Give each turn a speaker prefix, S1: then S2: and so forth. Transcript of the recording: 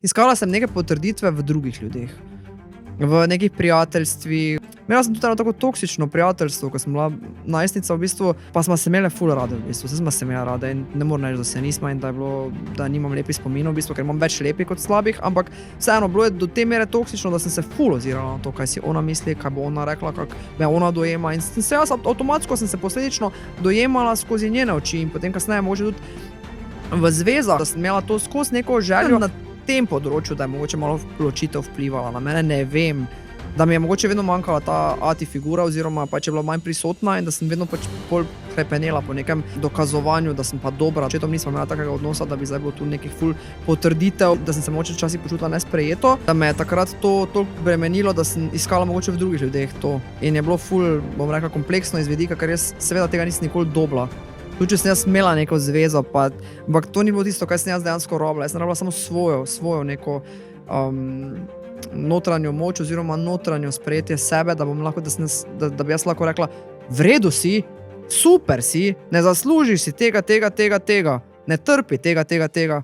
S1: Iskala sem neke potrditve v drugih ljudeh, v nekih prijateljstvih. Imela sem tudi eno tako toksično prijateljstvo, ko sem bila najstnica v bistvu, pa smo se imele ful rade v bistvu, vse smo se imele rade in ne moram reči, da se nismo in da nimam lepih spominov v bistvu, ker imam več lepih kot slabih, ampak vseeno bilo je do te mere toksično, da sem se ful ozirala na to, kaj si ona misli, kaj bo ona rekla, kako me ona dojema in sem se jaz avtomatsko sem se posledično dojemala skozi njene oči in potem kasneje mogoče tudi v zvezah, da sem imela to skozi neko željo na tem področju, da je mogoče malo ločitev vplivala na mene, ne vem, da mi je mogoče vedno manjkala ta ati figura oziroma pač je bila manj prisotna in da sem vedno pač bolj hrepenela po nekem dokazovanju, da sem pa dobra. Očetom nismo imela takega odnosa, da bi zdaj bilo tu nekih ful potrditev, da sem se mogoče včasih počutila nesprejeto, da me je takrat to toliko bremenilo, da sem iskala mogoče v drugih ljudeh to in je bilo ful, bom rekla, kompleksno iz vidika, ker jaz seveda tega nisem nikoli dobila. Tudi če sem jaz imela neko zvezo, ampak to ni bilo tisto, kaj sem jaz dejansko rabila. Jaz sem rabila samo svojo neko notranjo moč oziroma notranjo sprejetje sebe, da bi jaz lahko rekla, v redu si, super si, ne zaslužiš si tega, ne trpi tega.